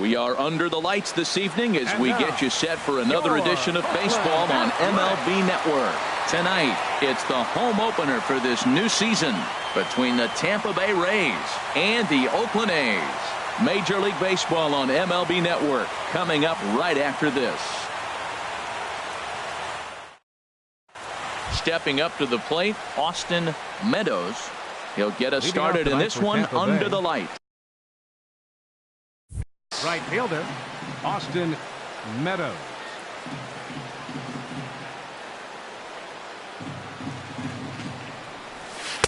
We are under the lights this evening as we get you set for another edition of baseball on MLB Network. Tonight, it's the home opener for this new season between the Tampa Bay Rays and the Oakland A's. Major League Baseball on MLB Network coming up right after this. Stepping up to the plate, Austin Meadows. He'll get us started in this one under the light. Right fielder, Austin Meadows.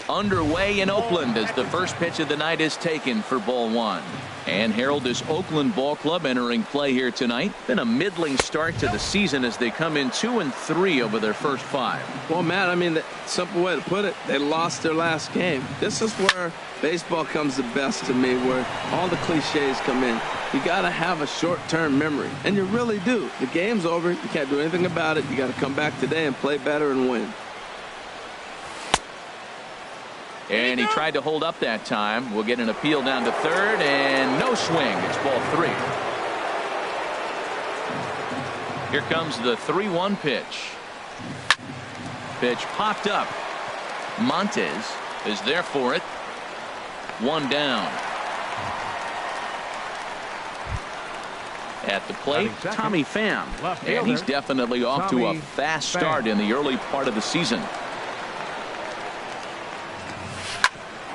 Underway in Oakland as the first pitch of the night is taken for ball one. And Harold, this Oakland ball club entering play here tonight. Been a middling start to the season as they come in 2-3 over their first 5. Well, Matt, I mean, the simple way to put it, they lost their last game. This is where baseball comes the best to me, where all the cliches come in. You got to have a short-term memory, and you really do. The game's over. You can't do anything about it. You got to come back today and play better and win. And he tried to hold up that time. We'll get an appeal down to third, and no swing. It's ball 3. Here comes the 3-1 pitch. Pitch popped up. Montes is there for it. 1 down. At the plate, Tommy Pham. And he's definitely off to a fast start in the early part of the season.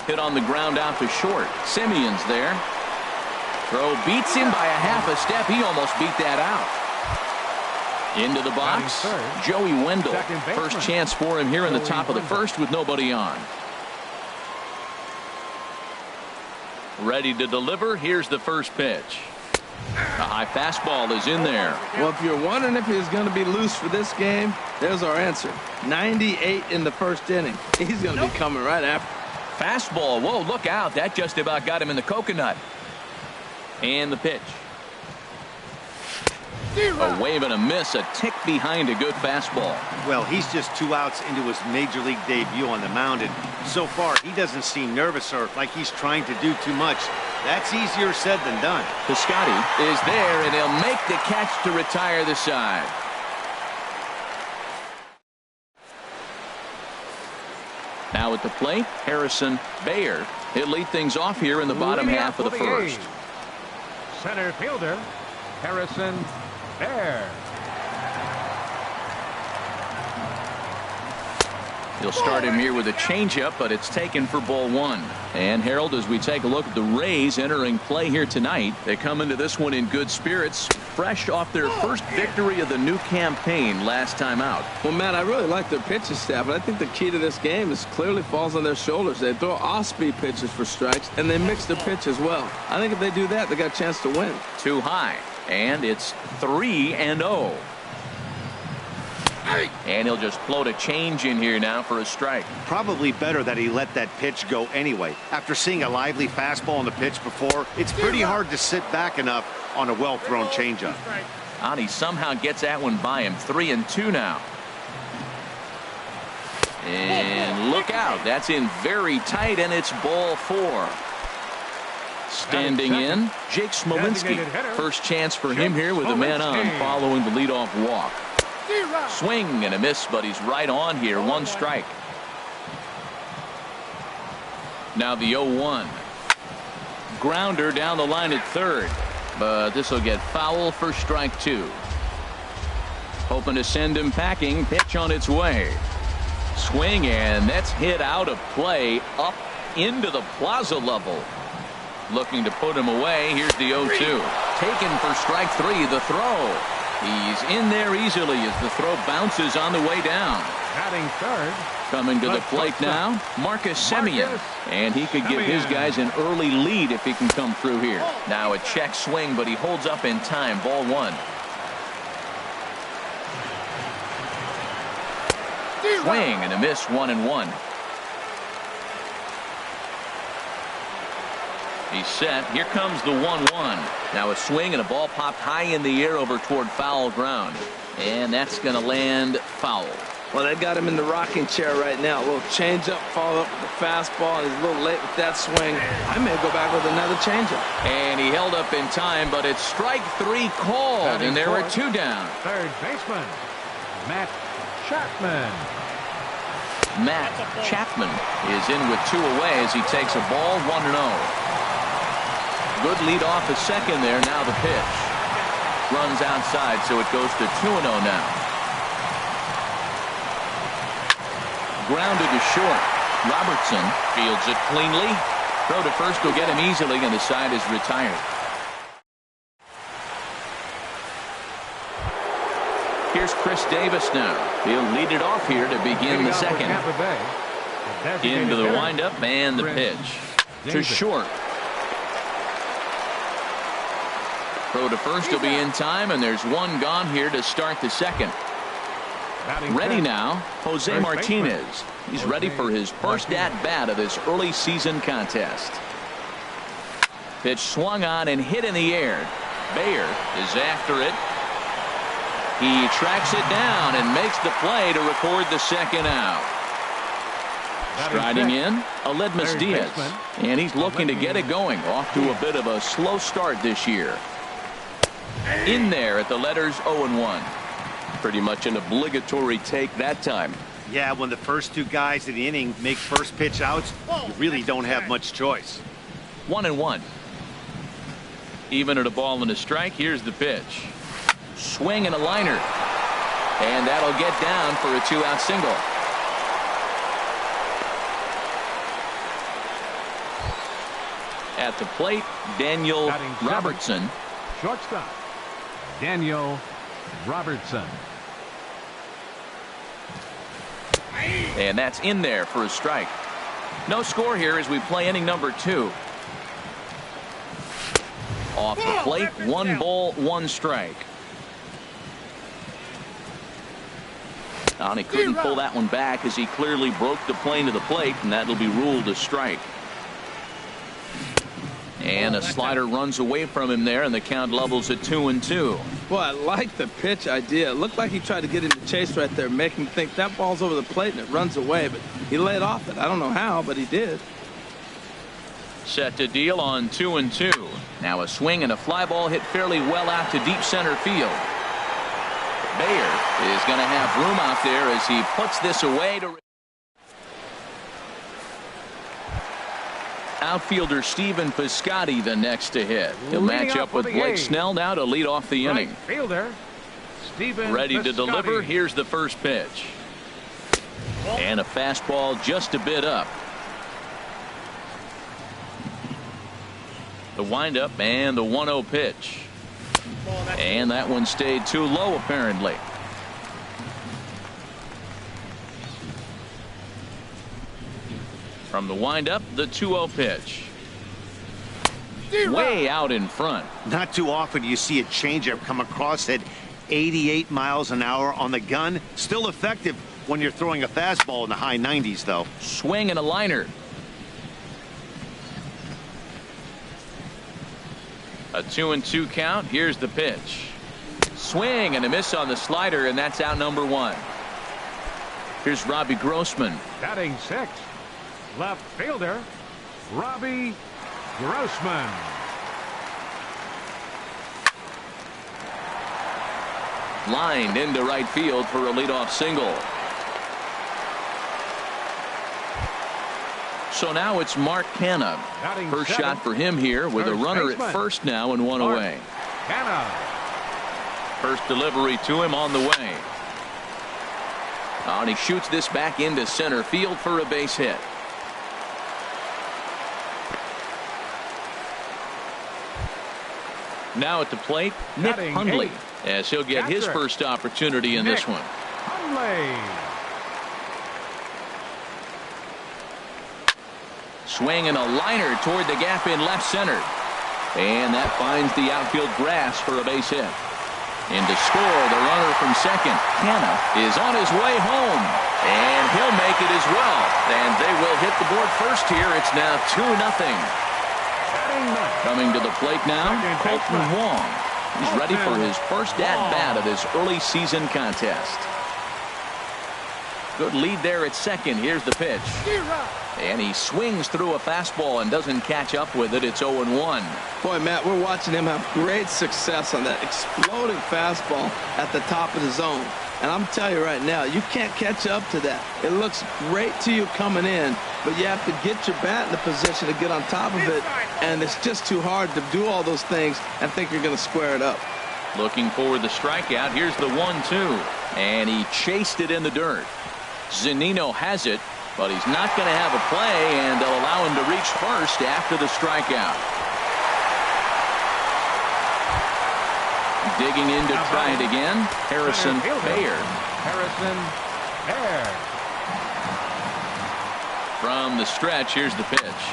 Hit on the ground out to short. Simeon's there. Throw beats him by a half a step. He almost beat that out. Into the box, Joey Wendell. First chance for him here in the top of the first with nobody on. Ready to deliver. Here's the first pitch. A high fastball is in there. Well, if you're wondering if he's going to be loose for this game, there's our answer. 98 in the first inning. He's going to be coming right after. Fastball. Whoa, look out. That just about got him in the coconut. And the pitch. A wave and a miss. A tick behind a good fastball. Well, he's just 2 outs into his major league debut on the mound, and so far he doesn't seem nervous or like he's trying to do too much. That's easier said than done. Piscotty is there, and he'll make the catch to retire the side. Now at the plate, Harrison Bader. He'll lead things off here in the bottom half of the first. Center fielder, Harrison Bader. He'll start him here with a changeup, but it's taken for ball 1. And Harold, as we take a look at the Rays entering play here tonight, they come into this one in good spirits, fresh off their first victory of the new campaign last time out. Well, Matt, I really like their pitching staff, but I think the key to this game is clearly falls on their shoulders. They throw off-speed pitches for strikes, and they mix their pitch as well. I think if they do that, they got a chance to win. Too high, and it's 3-0. And he'll just float a change in here now for a strike. Probably better that he let that pitch go anyway. After seeing a lively fastball on the pitch before, it's pretty hard to sit back enough on a well-thrown changeup. And he somehow gets that one by him. 3-2 now. And look out. That's in very tight, and it's ball 4. Standing in, Jake Smolinski. First chance for him here with a man on following the leadoff walk. Swing and a miss, but he's right on here. 1 strike. Now the 0-1. Grounder down the line at third, but this will get foul for strike 2. Hoping to send him packing. Pitch on its way. Swing, and that's hit out of play up into the plaza level. Looking to put him away. Here's the 0-2. Taken for strike 3. The throw. He's in there easily as the throw bounces on the way down. Batting third. Coming to the plate now, Marcus Semien. And he could give his guys an early lead if he can come through here. Now a check swing, but he holds up in time. Ball 1. Swing and a miss. 1-1. He's set. Here comes the 1-1. Now a swing and a ball popped high in the air over toward foul ground. And that's going to land foul. Well, they got him in the rocking chair right now. A little changeup, follow up with the fastball, and he's a little late with that swing. I may go back with another changeup. And he held up in time, but it's strike 3 called, and there are 2 down. Third baseman, Matt Chapman. Matt Chapman is in with 2 away as he takes a ball 1-0. Good lead off a second there. Now the pitch. Runs outside, so it goes to 2-0 now. Grounded to short. Robertson fields it cleanly. Throw to first will get him easily, and the side is retired. Here's Chris Davis now. He'll lead it off here to begin the second. Into the windup and the pitch. To short. Throw to first will be in time, and there's 1 gone here to start the second. Ready now, Jose Martinez. He's ready for his first at-bat of this early season contest. Pitch swung on and hit in the air. Bayer is after it. He tracks it down and makes the play to record the second out. Striding in, Aledmus Diaz. And he's looking to get it going. Off to a bit of a slow start this year. In there at the letters 0-1. Pretty much an obligatory take that time. Yeah, when the first 2 guys in the inning make first pitch outs, you really don't have much choice. 1-1. Even at a ball and a strike. Here's the pitch. Swing and a liner. And that'll get down for a 2-out single. At the plate, Daniel Robertson. Shortstop, Daniel Robertson. And that's in there for a strike. No score here as we play inning number 2. Off the plate, 1 ball, 1 strike. He couldn't pull that one back as he clearly broke the plane to the plate, and that'll be ruled a strike. And a slider runs away from him there, and the count levels at 2-2. Boy, I like the pitch idea. It looked like he tried to get into chase right there, making him think that ball's over the plate and it runs away, but he laid off it. I don't know how, but he did. Set to deal on 2-2. Now a swing and a fly ball hit fairly well out to deep center field. Bayer is going to have room out there as he puts this away to outfielder Stephen Piscotty the next to hit. He'll match up with Blake Snell now to lead off the inning. Fielder Stephen ready to Piscotty. deliver. Here's the first pitch. And a fastball just a bit up. The windup and the 1-0 pitch. And that one stayed too low apparently. From the windup, the 2-0 pitch. Way out in front. Not too often you see a changeup come across at 88 miles an hour on the gun. Still effective when you're throwing a fastball in the high 90s, though. Swing and a liner. A 2-2 count. Here's the pitch. Swing and a miss on the slider, and that's out number 1. Here's Robbie Grossman. Batting 6. Left fielder Robbie Grossman. Lined into right field for a leadoff single. So now it's Mark Canha. First shot for him here with a runner at first now and 1 away. Canha. First delivery to him on the way. And he shoots this back into center field for a base hit. Now at the plate, Nick Hundley, as he'll get his first opportunity in this one. Hundley. Swing and a liner toward the gap in left center. And that finds the outfield grass for a base hit. And to score, the runner from second, Canha, is on his way home. And he'll make it as well. And they will hit the board first here. It's now 2-0. Coming to the plate now, Colton Wong. He's ready for his first at-bat of this early season contest. Good lead there at second. Here's the pitch. And he swings through a fastball and doesn't catch up with it. It's 0-1. Boy, Matt, we're watching him have great success on that exploding fastball at the top of the zone. And I'm telling you right now, you can't catch up to that. It looks great to you coming in, but you have to get your bat in the position to get on top of it. And it's just too hard to do all those things and think you're going to square it up. Looking for the strikeout. Here's the 1-2. And he chased it in the dirt. Zunino has it, but he's not going to have a play, and they'll allow him to reach first after the strikeout. Digging in to try it again, Harrison Baird. Harrison Baird. From the stretch, here's the pitch.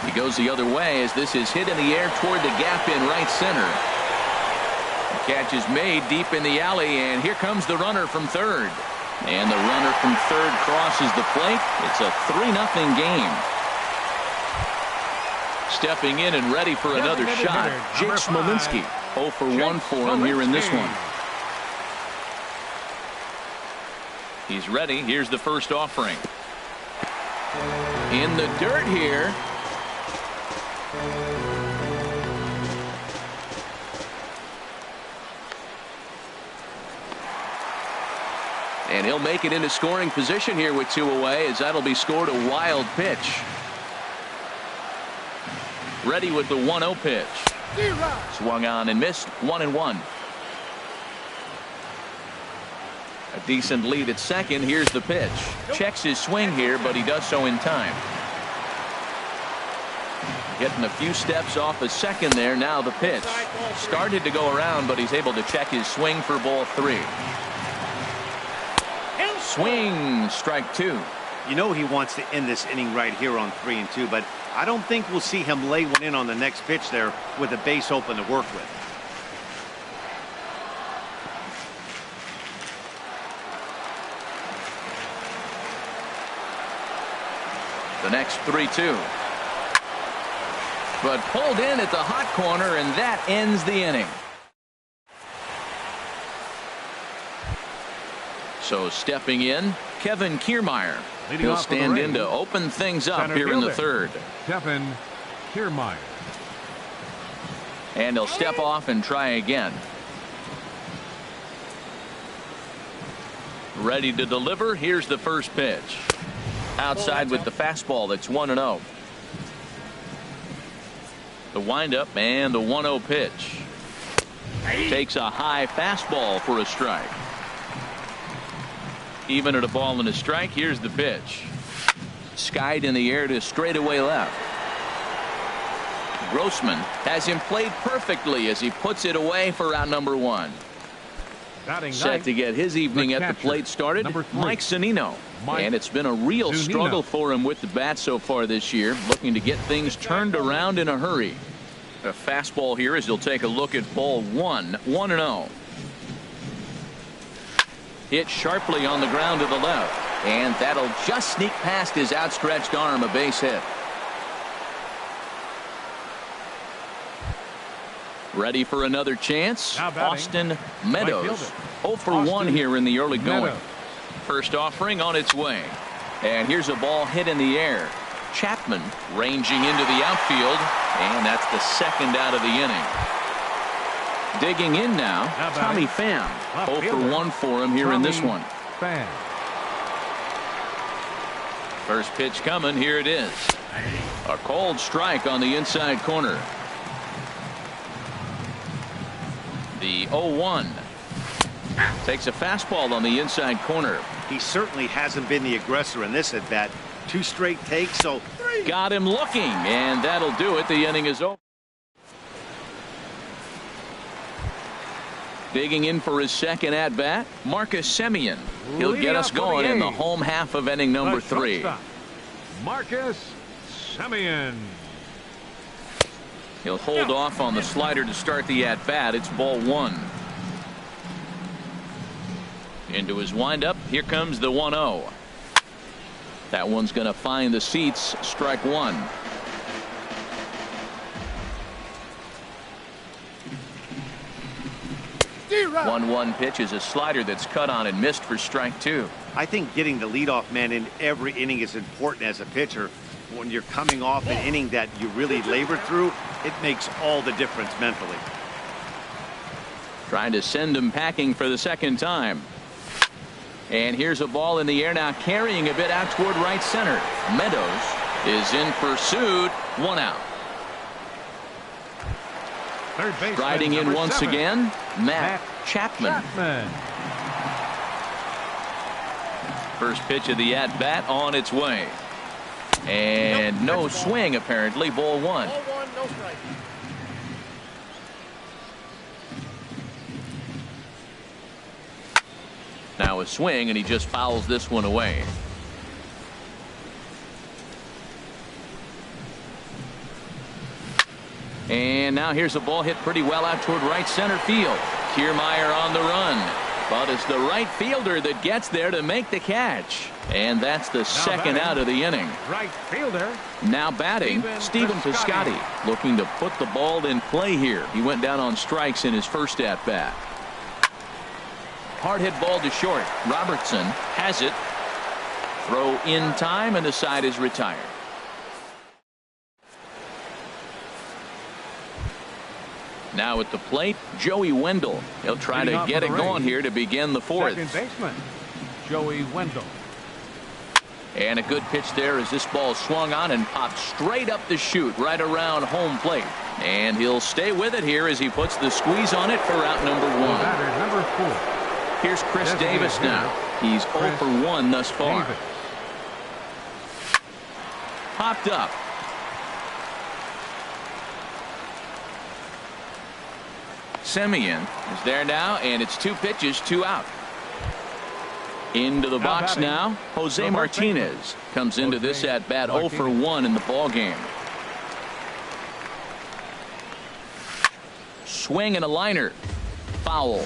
He goes the other way as this is hit in the air toward the gap in right center. The catch is made deep in the alley, and here comes the runner from third. And the runner from third crosses the plate. It's a 3-0 game. Stepping in and ready for another shot, Jake Smolinski. 0 for 1 for him here in this one. He's ready. Here's the first offering. In the dirt here. And he'll make it into scoring position here with 2 away, as that'll be scored a wild pitch. Ready with the 1-0 pitch. Swung on and missed. 1-1. A decent lead at second. Here's the pitch. Checks his swing here, but he does so in time. Getting a few steps off a second there. Now the pitch. Started to go around, but he's able to check his swing for ball 3. Swing, strike 2. You know he wants to end this inning right here on 3-2, but I don't think we'll see him lay one in on the next pitch there with a base open to work with. The next 3-2. But pulled in at the hot corner, and that ends the inning. So stepping in, Kevin Kiermaier. He'll stand in to open things up here in the third. Kevin Kiermaier. And he'll step off and try again. Ready to deliver. Here's the first pitch. Outside with the fastball. That's 1-0. The windup and the 1-0 pitch. Takes a high fastball for a strike. Even at a ball and a strike. Here's the pitch. Skied in the air to straightaway left. Grossman has him played perfectly as he puts it away for out number 1. Set to get his evening at the plate started, Mike Zunino. And it's been a real struggle for him with the bat so far this year, looking to get things turned around in a hurry. A fastball here as he'll take a look at ball 1. 1-0. Hit sharply on the ground to the left, and that'll just sneak past his outstretched arm, a base hit. Ready for another chance. Austin Meadows. 0 for 1 here in the early going. First offering on its way, and here's a ball hit in the air. Chapman ranging into the outfield, and that's the second out of the inning. Digging in now, Tommy Pham. 0 for 1 for him here in this one. First pitch coming. Here it is. A cold strike on the inside corner. The 0-1. Takes a fastball on the inside corner. He certainly hasn't been the aggressor in this at bat. 2 straight takes, so got him looking, and that'll do it. The inning is over. Digging in for his second at bat, Marcus Semien. He'll get us going in the home half of inning number 3. Marcus Semien. He'll hold off on the slider to start the at bat. It's ball 1. Into his windup. Here comes the 1-0. That one's going to find the seats. Strike 1. 1-1 pitch is a slider that's cut on and missed for strike 2. I think getting the leadoff man in every inning is important as a pitcher. When you're coming off an inning that you really labored through, it makes all the difference mentally. Trying to send him packing for the second time. And here's a ball in the air now, carrying a bit out toward right center. Meadows is in pursuit. 1 out. Third baseman, Riding in number once 7, again, Matt Chapman. First pitch of the at-bat on its way. And no swing, apparently. Ball 1. Ball 1, no strike. Now a swing, and he just fouls this one away. And now here's a ball hit pretty well out toward right center field. Kiermaier on the run. But it's the right fielder that gets there to make the catch. And that's the second out of the inning. Right fielder. Now batting, Stephen Piscotty, looking to put the ball in play here. He went down on strikes in his first at-bat. Hard hit ball to short. Robertson has it. Throw in time, and the side is retired. Now at the plate, Joey Wendell. He'll try to get it going here to begin the fourth. Second baseman, Joey Wendell. And a good pitch there as this ball swung on and popped straight up the chute right around home plate. And he'll stay with it here as he puts the squeeze on it for out number 1. Batter number 4. Here's Chris Davis now. He's 0 for 1 thus far. Davis. Popped up. Semien is there now, and it's 2 pitches, 2 out. Into the box now, Jose Martinez comes into this at bat 0 for 1 in the ball game. Swing and a liner. Foul.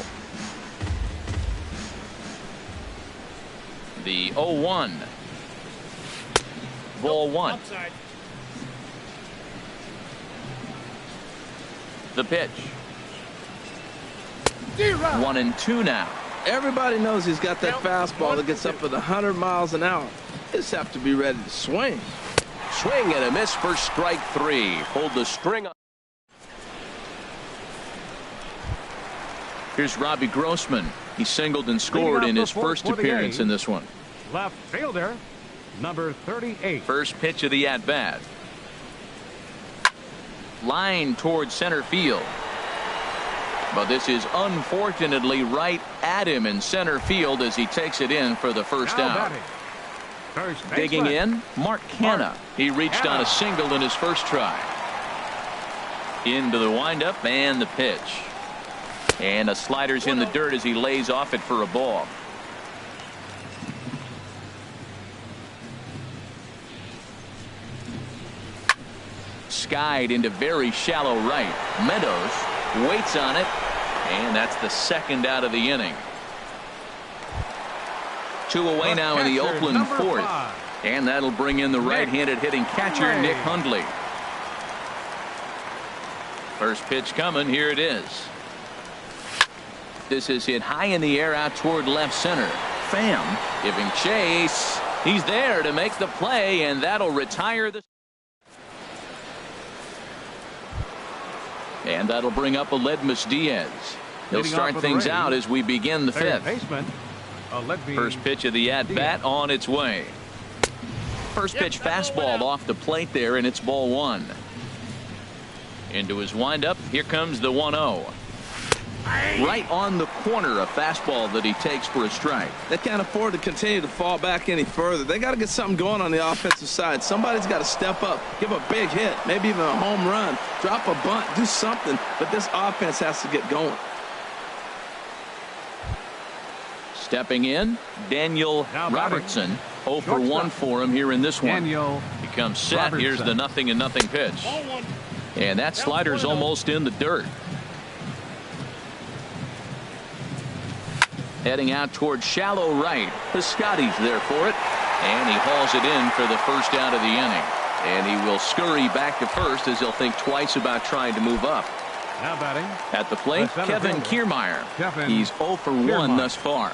The 0-1. Ball 1. Upside. The pitch. 1-2 now. Everybody knows he's got that fastball that gets up at 100 miles an hour. He just have to be ready to swing. Swing and a miss for strike 3. Pulled the string up. Here's Robbie Grossman. He singled and scored in his first appearance in this one. Left fielder, number 38. First pitch of the at-bat. Line towards center field. But this is unfortunately right at him in center field as he takes it in for the first out. Digging in, Mark Canha. He reached on a single in his first try. Into the windup and the pitch. And a slider's in the dirt as he lays off it for a ball. Skied into very shallow right. Meadows waits on it, and that's the second out of the inning. 2 away now in the Oakland fourth. And that'll bring in the right-handed hitting catcher, Nick Hundley. First pitch coming. Here it is. This is hit high in the air out toward left center. Pham giving chase. He's there to make the play, and that'll retire the. And that'll bring up Aledmys Diaz. He'll start things out as we begin the fifth. First pitch of the at-bat on its way. First pitch fastball off the plate there, and it's ball 1. Into his windup. Here comes the 1-0. Right on the corner, a fastball that he takes for a strike. They can't afford to continue to fall back any further. They got to get something going on the offensive side. Somebody's got to step up, give a big hit, maybe even a home run, drop a bunt, do something. But this offense has to get going. Stepping in, Daniel Robertson. 0 for 1 for him here in this one. He comes set. Here's the 0-0 pitch. And that slider's almost in the dirt. Heading out towards shallow right. Piscotty's there for it. And he hauls it in for the first out of the inning. And he will scurry back to first as he'll think twice about trying to move up. Now batting. At the plate, The center Kevin fielder. Kiermaier. Kevin He's 0 for 1 Kiermaier. thus far.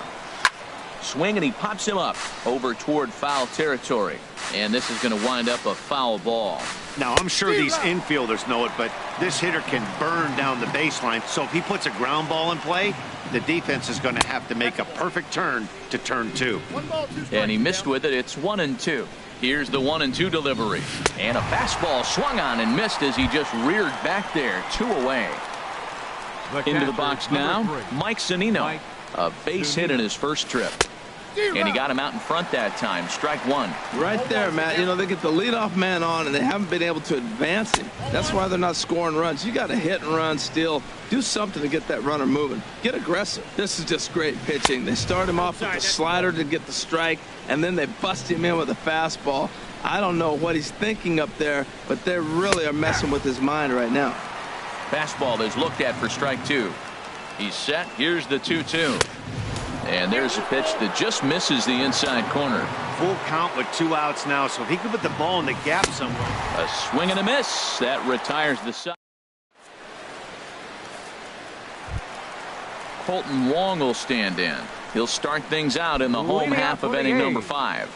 Swing, and he pops him up over toward foul territory. And this is going to wind up a foul ball. Now, I'm sure these infielders know it, but this hitter can burn down the baseline. So if he puts a ground ball in play, the defense is going to have to make a perfect turn to turn 2. And he missed with it. It's 1-2. Here's the 1-2 delivery. And a fastball swung on and missed as he just reared back there. 2 away. Into the box now, Mike Zunino. A base hit in his first trip. And he got him out in front that time. Strike 1. Right there, Matt. You know, they get the leadoff man on, and they haven't been able to advance him. That's why they're not scoring runs. You got to hit and run, steal, do something to get that runner moving. Get aggressive. This is just great pitching. They start him off with the slider to get the strike, and then they bust him in with a fastball. I don't know what he's thinking up there, but they really are messing with his mind right now. Fastball is looked at for strike 2. He's set. Here's the 2-2. And there's a pitch that just misses the inside corner. Full count with 2 outs now, so if he could put the ball in the gap somewhere. A swing and a miss. That retires the side. Colton Wong will stand in. He'll start things out in the home half of inning number 5.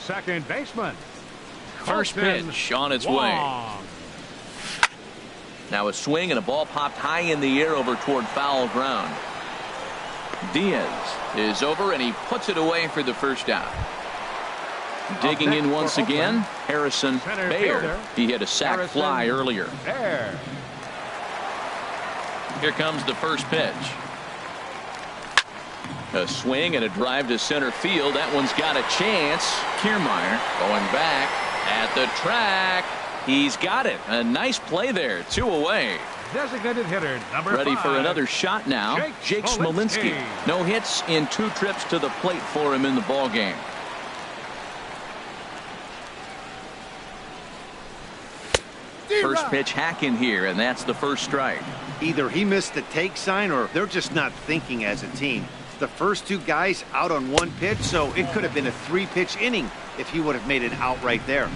Second baseman. First Colton pitch on its Wong. way. Now a swing and a ball popped high in the air over toward foul ground. Diaz is over, and he puts it away for the first out. Digging in once again, Harrison Baer. He had a sac fly earlier. There. Here comes the first pitch. A swing and a drive to center field. That one's got a chance. Kiermaier going back at the track. He's got it. A nice play there. 2 away. Designated hitter number 5. Ready for another shot now. Jake Smolinski. No hits in 2 trips to the plate for him in the ball game. First pitch hack in here, and that's the first strike. Either he missed the take sign or they're just not thinking as a team. The first 2 guys out on 1 pitch, so it could have been a 3-pitch inning if he would have made it out right there.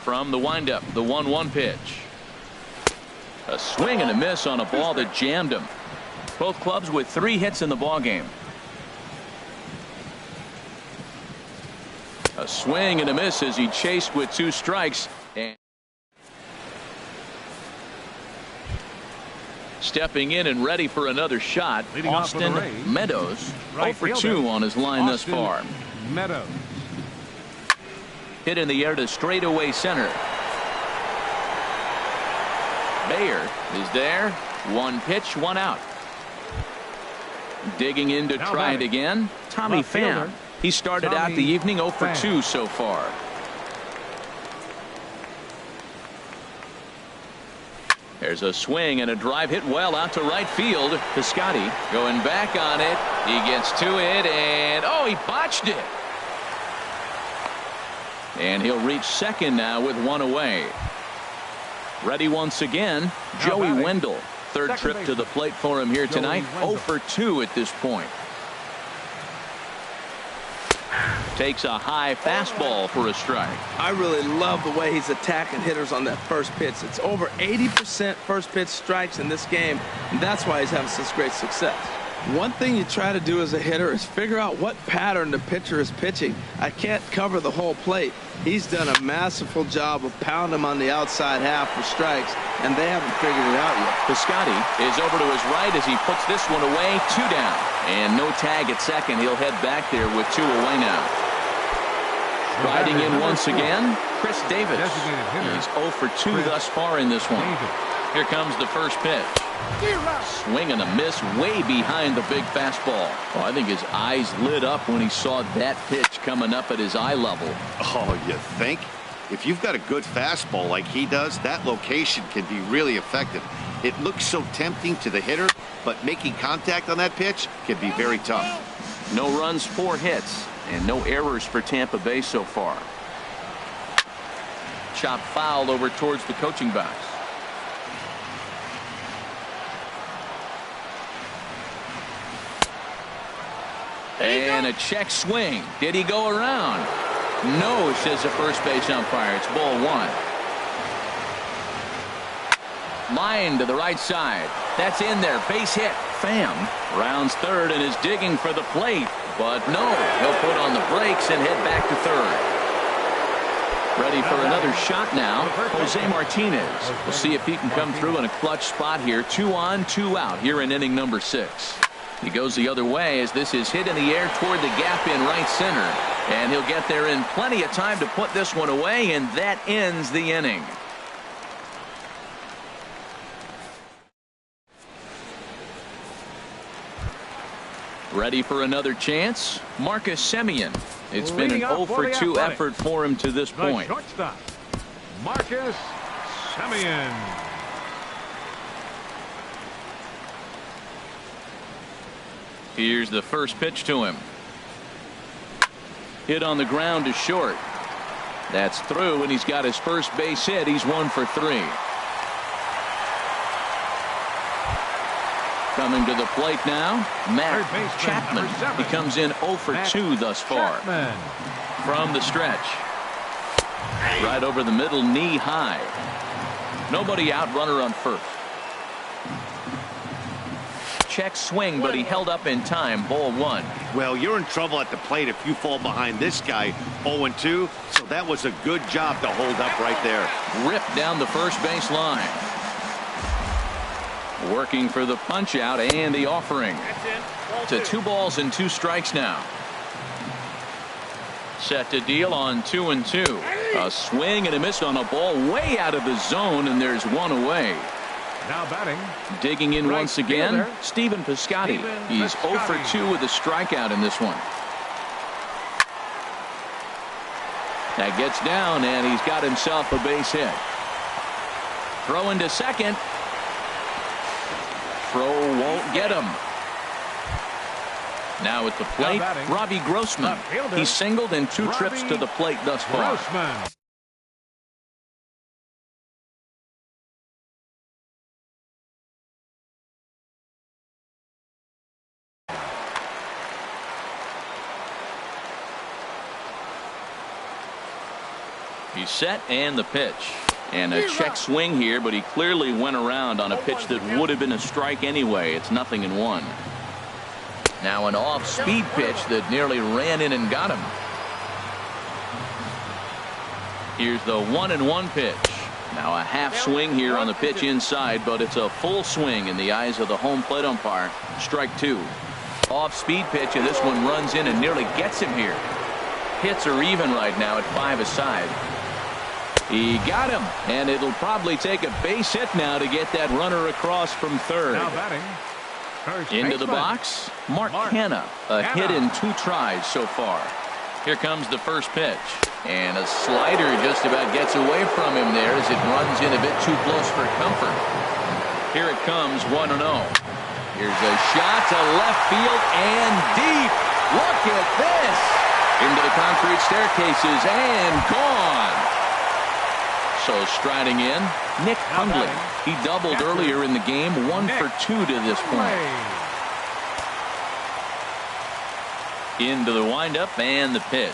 From the windup, the 1-1 pitch. A swing and a miss on a ball that jammed him. Both clubs with 3 hits in the ball game. A swing and a miss as he chased with 2 strikes. And stepping in and ready for another shot, Leading off for the Austin Rays, Meadows. right 0 for fielder, 2 on his line thus Austin far. Meadows. Hit in the air to straightaway center. Baer is there. 1 pitch, 1 out. Digging in to Now try it batting. again. Tommy Left fielder, Pham. He started out Tommy the evening 0 for Pham. 2 so far. There's a swing and a drive hit well out to right field. Piscotty going back on it. He gets to it, and oh, he botched it. And he'll reach second now with 1 away. Ready once again, Now Joey batting. Wendell. Third Second trip to baseman. the plate for him here Joey tonight. Wendell. 0 for 2 at this point. Takes a high fastball for a strike. I really love the way he's attacking hitters on that first pitch. It's over 80% first pitch strikes in this game, and that's why he's having such great success. One thing you try to do as a hitter is figure out what pattern the pitcher is pitching. I can't cover the whole plate. He's done a masterful job of pounding him on the outside half for strikes, and they haven't figured it out yet. Piscotty is over to his right as he puts this one away. 2 down. And no tag at second. He'll head back there with 2 away now. Riding in once again, Chris Davis. Designated hitter, He's 0 for 2 Chris thus far in this one. Davis. Here comes the first pitch. Swing and a miss way behind the big fastball. Oh, I think his eyes lit up when he saw that pitch coming up at his eye level. Oh, you think? If you've got a good fastball like he does, that location can be really effective. It looks so tempting to the hitter, but making contact on that pitch can be very tough. No runs, 4 hits, and no errors for Tampa Bay so far. Chop foul over towards the coaching box. And a check swing. Did he go around? No, says the first base umpire. It's ball 1. Line to the right side. That's in there. Base hit. Pham rounds third and is digging for the plate. But no, he'll put on the brakes and head back to third. Ready for another shot now, Jose Martinez. We'll see if he can come through in a clutch spot here. 2 on, 2 out here in inning number 6. He goes the other way as this is hit in the air toward the gap in right center. And he'll get there in plenty of time to put this one away, and that ends the inning. Ready for another chance, Marcus Semien. It's been an 0 for 2 effort for him to this point. Shortstop, Marcus Semien. Here's the first pitch to him. Hit on the ground to short. That's through, and he's got his first base hit. He's 1 for 3. Coming to the plate now, Matt Chapman. He comes in 0 for 2 thus far. From the stretch. Right over the middle, knee high. Nobody out, runner on first. Check swing, but he held up in time. Ball 1. Well, you're in trouble at the plate if you fall behind this guy 0-2. So that was a good job to hold up right there. Ripped down the first base line. Working for the punch out and the offering. To 2 balls and 2 strikes now. Set to deal on 2-2. A swing and a miss on a ball way out of the zone, and there's 1 away. Now batting. Digging in right once again, fielder, Stephen Piscotty. He's 0 for 2 with a strikeout in this one. That gets down, and he's got himself a base hit. Throw into second. Throw won't get him. Now at the plate, Robbie Grossman. He's singled in 2 trips to the plate thus far. Grossman. He's set and the pitch. And a check swing here, but he clearly went around on a pitch that would have been a strike anyway. It's 0-1. Now an off-speed pitch that nearly ran in and got him. Here's the 1-1 pitch. Now a half swing here on the pitch inside, but it's a full swing in the eyes of the home plate umpire. Strike 2. Off-speed pitch, and this one runs in and nearly gets him here. Hits are even right now at 5 aside. He got him, and it'll probably take a base hit now to get that runner across from third. Now batting. First Into the baseman. box, Mark Hanna. A hit in 2 tries so far. Here comes the first pitch. And a slider just about gets away from him there as it runs in a bit too close for comfort. Here it comes, 1-0. Here's a shot to left field and deep. Look at this. Into the concrete staircases and gone. So striding in, Nick Hundley. He doubled earlier in the game, 1 for 2 to this point. Into the windup and the pitch.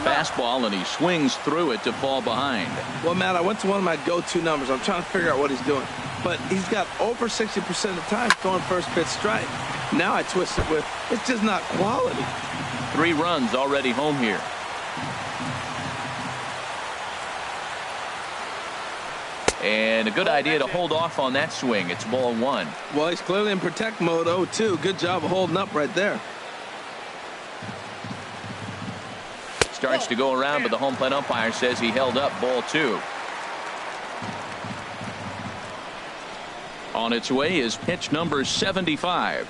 Fastball, and he swings through it to fall behind. Well, Matt, I went to one of my go-to numbers. I'm trying to figure out what he's doing. But he's got over 60% of the time throwing first pitch strike. Now I twist it with, it's just not quality. 3 runs already home here. And a good idea to hold off on that swing. It's ball 1. Well, he's clearly in protect mode 0-2. Good job of holding up right there. Starts to go around, but the home plate umpire says he held up ball 2. On its way is pitch number 75.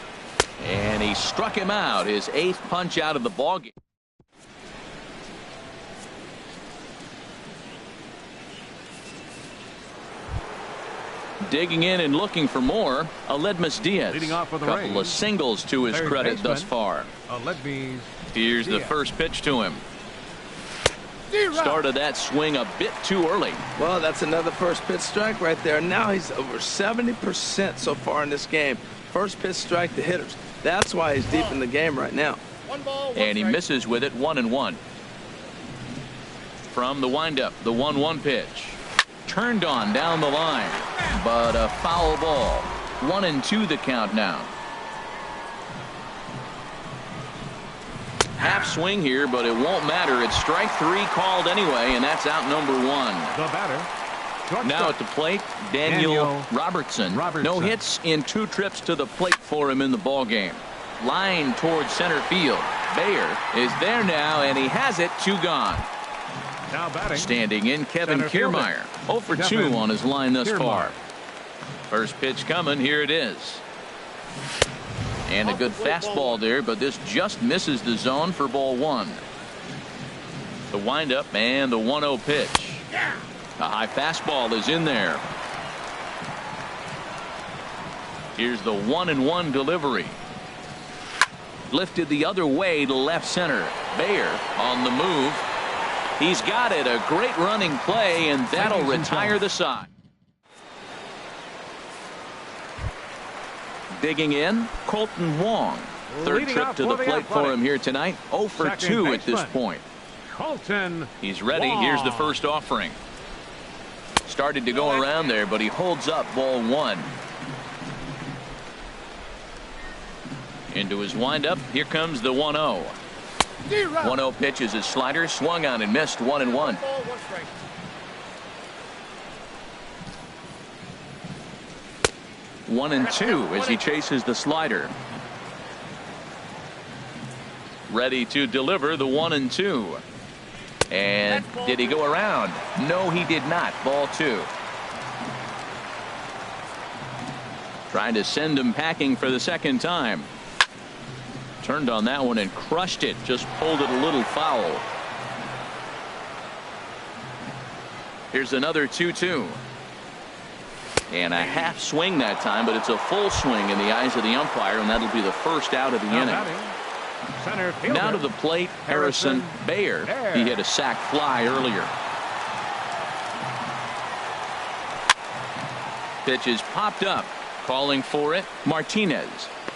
And he struck him out, his 8th punch out of the ballgame. Digging in and looking for more, Aledmus Diaz. Leading off for the Couple of Rays. singles to his Third credit baseman, thus far. Aledmus Here's the Diaz. first pitch to him. Started that swing a bit too early. Well, that's another first pitch strike right there. Now he's over 70% so far in this game. First pitch strike to hitters. That's why he's deep in the game right now. And he misses with it, 1-1. From the windup, the 1-1 pitch. Turned on down the line, but a foul ball. 1-2 the count now. Half swing here, but it won't matter. It's strike 3 called anyway, and that's out number 1. The batter. Now at the plate, Daniel Robertson. No hits in 2 trips to the plate for him in the ball game. Line towards center field. Bayer is there now, and he has it. 2 gone. Now batting. Standing in, Kevin Kiermaier. 0 for 2 on his line thus far. First pitch coming. Here it is. And a good fastball there, but this just misses the zone for ball 1. The windup and the 1-0 pitch. A high fastball is in there. Here's the 1-1 delivery. Lifted the other way to left center. Bayer on the move. He's got it. A great running play, and that'll retire the side. Digging in, Colton Wong. Third trip to the plate for him here tonight. 0 for 2 at this point. Colton. He's ready. Here's the first offering. Started to go around there, but he holds up ball 1. Into his windup. Here comes the 1-0. 1-0 pitch is his slider. Swung on and missed. 1-1. One and 2 as he chases the slider. Ready to deliver the 1-2. And did he go around? No, he did not. Ball 2. Trying to send him packing for the second time. Turned on that one and crushed it. Just pulled it a little foul. Here's another 2-2. And a half swing that time, but it's a full swing in the eyes of the umpire, and that'll be the first out of the inning. Now to the plate, Harrison Bayer. He hit a sac fly earlier. Pitch is popped up. Calling for it, Martinez.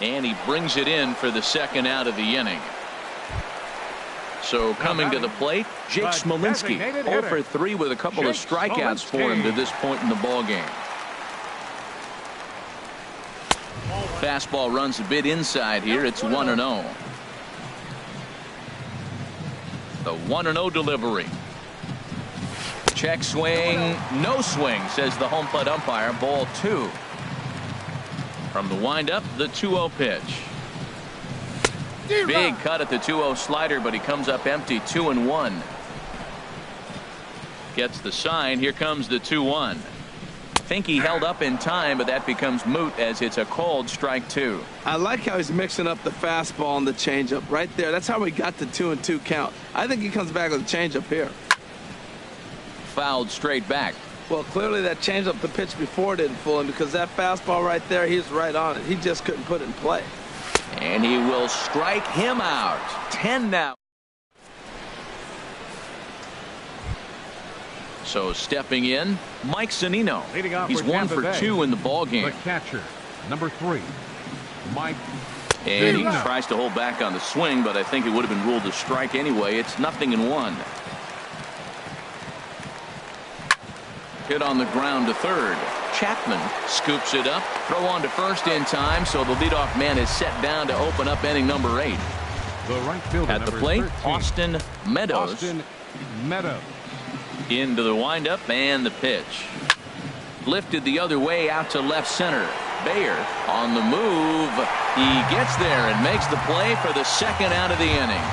And he brings it in for the second out of the inning. So coming to the plate, Jake Smolinski. 0 for 3 with a couple of strikeouts for him to this point in the ball game. Fastball runs a bit inside here. It's 1-0. The 1-0 delivery. Check swing. No swing, says the home plate umpire. Ball 2. From the windup, the 2-0 pitch. Big cut at the 2-0 slider, but he comes up empty. 2-1. Gets the sign. Here comes the 2-1. Think he held up in time, but that becomes moot as it's a called strike 2. I like how he's mixing up the fastball and the changeup right there. That's how we got the 2-2 count. I think he comes back with a changeup here. Fouled straight back. Well, clearly that changeup the pitch before didn't fool him, because that fastball right there, he's right on it. He just couldn't put it in play. And he will strike him out. 10 now. So stepping in, Mike Zunino. He's 1 for 2 in the ball game. The catcher, number 3, Mike. And he tries to hold back on the swing, but I think it would have been ruled a strike anyway. It's 0-1. Hit on the ground to third. Chapman scoops it up. Throw on to first in time, so the leadoff man is set down to open up inning number 8. The right fielder, at the plate, 13, Austin Meadows. Austin Meadows. Into the windup and the pitch. Lifted the other way out to left center. Bayer on the move. He gets there and makes the play for the second out of the inning.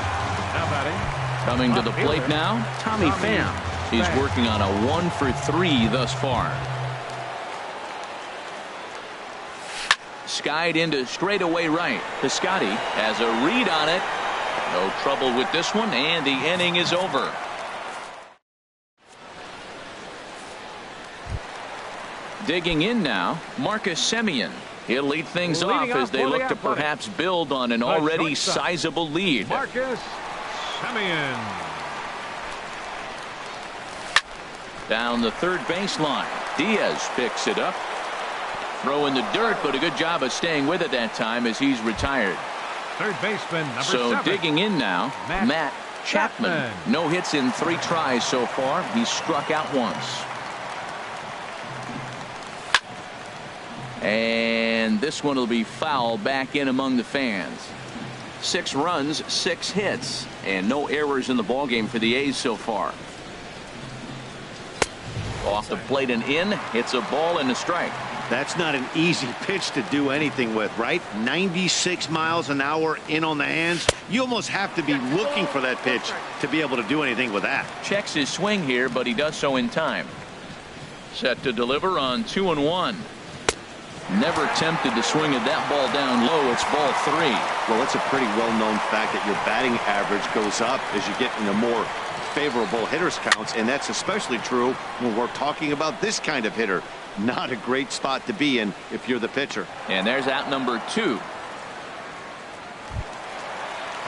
Now batting. Coming to the plate now, Tommy Pham. He's working on a 1 for 3 thus far. Skied into straightaway right. Piscotty has a read on it. No trouble with this one, and the inning is over. Digging in now, Marcus Semien. He'll lead things off as they look to perhaps build on an already sizable lead. Marcus Semien. Down the third baseline. Diaz picks it up. Throw in the dirt, but a good job of staying with it that time as he's retired. Third baseman, number 7. Digging in now, Matt Chapman. No hits in 3 tries so far. He's struck out once. And this one will be foul back in among the fans. 6 runs, 6 hits, and no errors in the ballgame for the A's so far. Off the plate and in. It's a ball and a strike. That's not an easy pitch to do anything with, right? 96 miles an hour in on the hands. You almost have to be looking for that pitch to be able to do anything with that. Checks his swing here, but he does so in time. Set to deliver on 2-1. Never tempted to swing at that ball down low. It's ball 3. Well, it's a pretty well-known fact that your batting average goes up as you get into more favorable hitters counts, and that's especially true when we're talking about this kind of hitter. Not a great spot to be in if you're the pitcher. And there's out number 2.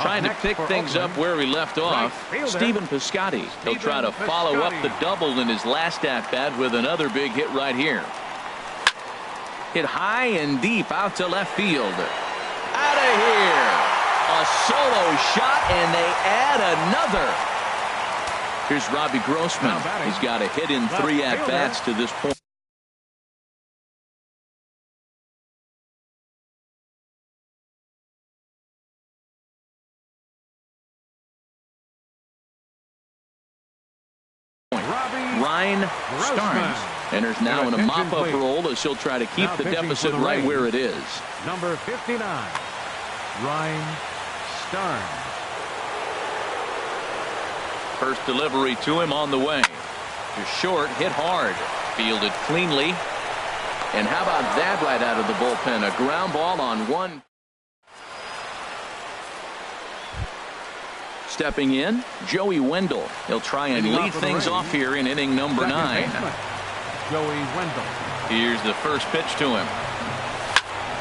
Trying to pick things up where he left off. Stephen Piscotty. He'll try to follow up the double in his last at-bat with another big hit right here. Hit high and deep out to left field. Out of here. A solo shot, and they add another. Here's Robbie Grossman. He's got a hit in 3 at-bats to this point. Ryan Starnes enters now in a mop-up role as he'll try to keep the deficit right where it is. Number 59, Ryan Starnes. First delivery to him on the way. To short, hit hard. Fielded cleanly. And how about that right out of the bullpen? A ground ball on 1. Stepping in, Joey Wendell. He'll try and lead things off here in inning number 9. Joey Wendell. Here's the first pitch to him.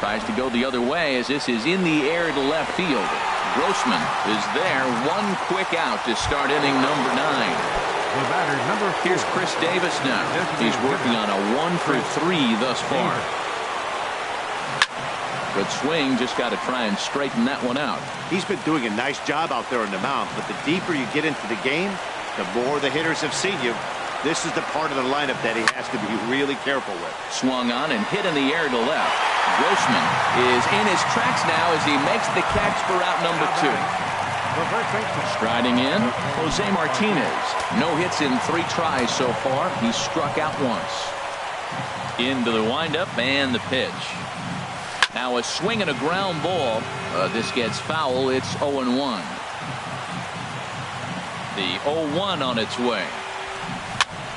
Tries to go the other way as this is in the air to left field. Grossman is there. 1 quick out to start inning number 9. The batter, number 4. Here's Chris Davis now. He's working on a 1 for 3 thus far. Good swing, just got to try and straighten that one out. He's been doing a nice job out there on the mound, but the deeper you get into the game, the more the hitters have seen you. This is the part of the lineup that he has to be really careful with. Swung on and hit in the air to left. Grossman is in his tracks now as he makes the catch for out number 2. Striding in, Jose Martinez. No hits in 3 tries so far. He's struck out once. Into the windup and the pitch. Now a swing and a ground ball. This gets foul. It's 0-1. The 0-1 on its way.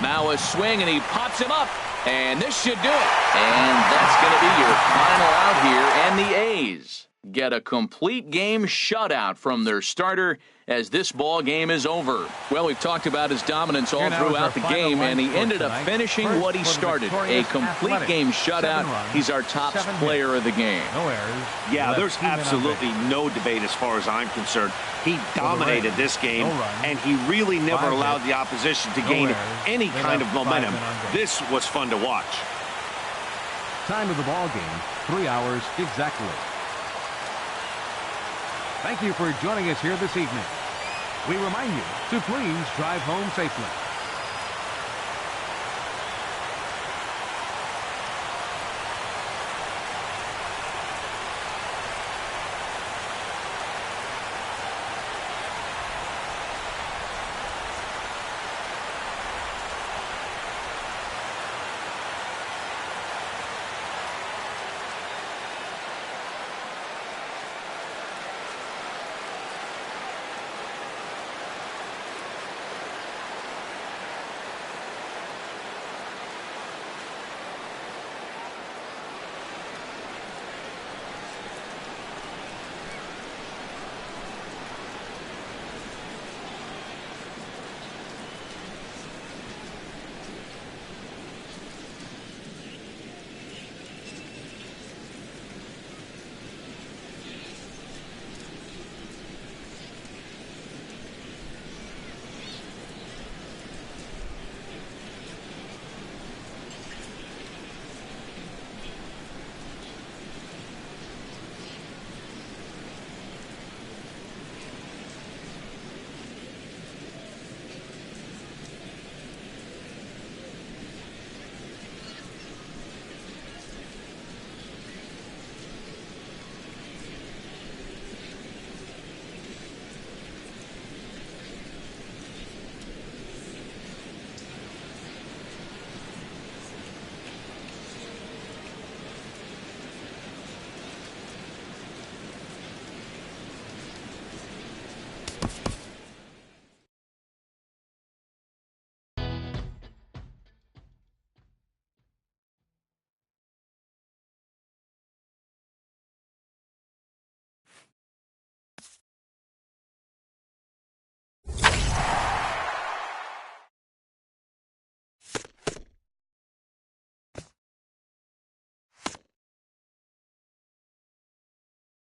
Now a swing and he pops him up. And this should do it. And that's going to be your final out here. And the A's get a complete game shutout from their starter as this ball game is over. Well, we've talked about his dominance all throughout the game, and he ended up finishing what he started. A complete game shutout. He's our top player of the game. No errors. Yeah, there's absolutely no debate as far as I'm concerned. He dominated this game, and he really never allowed the opposition to gain any kind of momentum. This was fun to watch. Time of the ball game, 3 hours exactly. Thank you for joining us here this evening. We remind you to please drive home safely.